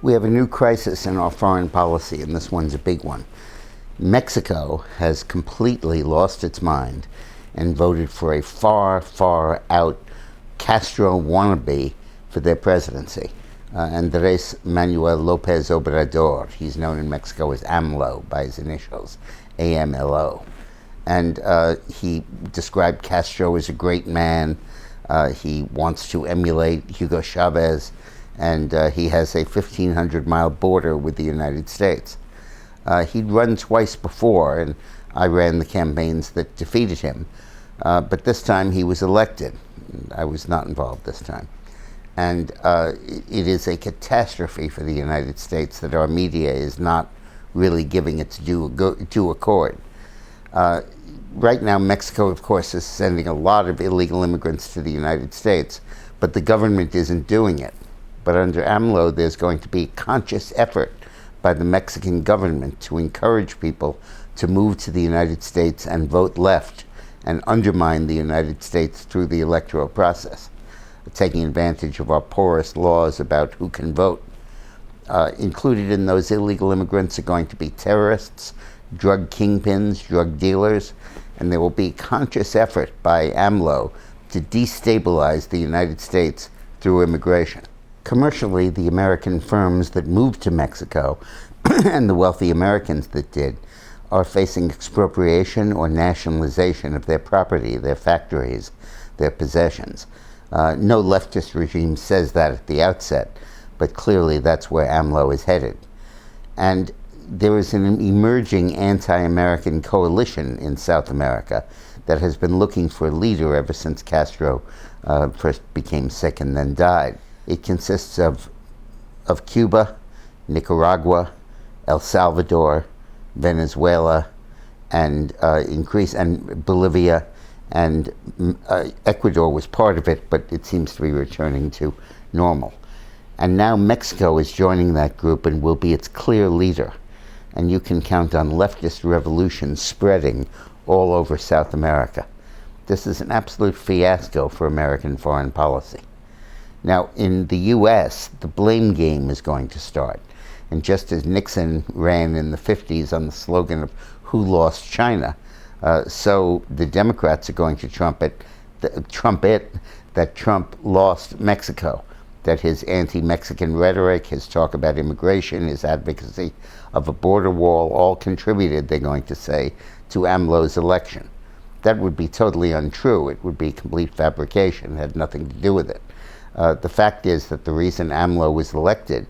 We have a new crisis in our foreign policy, and this one's a big one. Mexico has completely lost its mind and voted for a far, far out Castro wannabe for their presidency. Andres Manuel Lopez Obrador. He's known in Mexico as AMLO by his initials, AMLO. And he described Castro as a great man. He wants to emulate Hugo Chavez, and he has a 1,500-mile border with the United States. He'd run twice before, and I ran the campaigns that defeated him. But this time he was elected. I was not involved this time. And it is a catastrophe for the United States that our media is not really giving its due accord. Right now, Mexico, of course, is sending a lot of illegal immigrants to the United States, but the government isn't doing it. But under AMLO, there's going to be a conscious effort by the Mexican government to encourage people to move to the United States and vote left and undermine the United States through the electoral process, taking advantage of our porous laws about who can vote. Included in those illegal immigrants are going to be terrorists, drug kingpins, drug dealers, and there will be a conscious effort by AMLO to destabilize the United States through immigration. Commercially, the American firms that moved to Mexico and the wealthy Americans that did are facing expropriation or nationalization of their property, their factories, their possessions. No leftist regime says that at the outset, but clearly that's where AMLO is headed. And there is an emerging anti-American coalition in South America that has been looking for a leader ever since Castro first became sick and then died. It consists of Cuba, Nicaragua, El Salvador, Venezuela, and Bolivia, and Ecuador was part of it, but it seems to be returning to normal. And now Mexico is joining that group and will be its clear leader. And you can count on leftist revolution spreading all over South America. This is an absolute fiasco for American foreign policy. Now, in the U.S., the blame game is going to start. And just as Nixon ran in the 50s on the slogan of "Who lost China?" So the Democrats are going to trumpet that Trump lost Mexico, that his anti-Mexican rhetoric, his talk about immigration, his advocacy of a border wall, all contributed, they're going to say, to AMLO's election. That would be totally untrue. It would be complete fabrication. It had nothing to do with it. The fact is that the reason AMLO was elected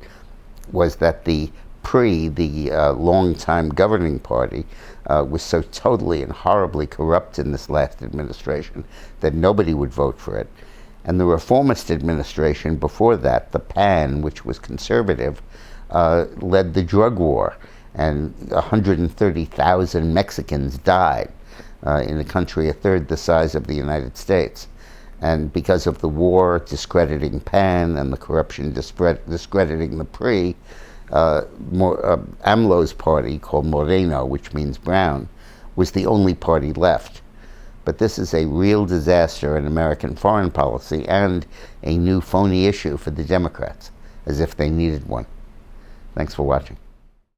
was that the long-time governing party was so totally and horribly corrupt in this last administration that nobody would vote for it. And the reformist administration before that, the PAN, which was conservative, led the drug war, and 130,000 Mexicans died in a country a third the size of the United States. And because of the war discrediting PAN and the corruption discrediting the PRI, AMLO's party, called Moreno, which means brown, was the only party left. But this is a real disaster in American foreign policy and a new phony issue for the Democrats, as if they needed one. Thanks for watching.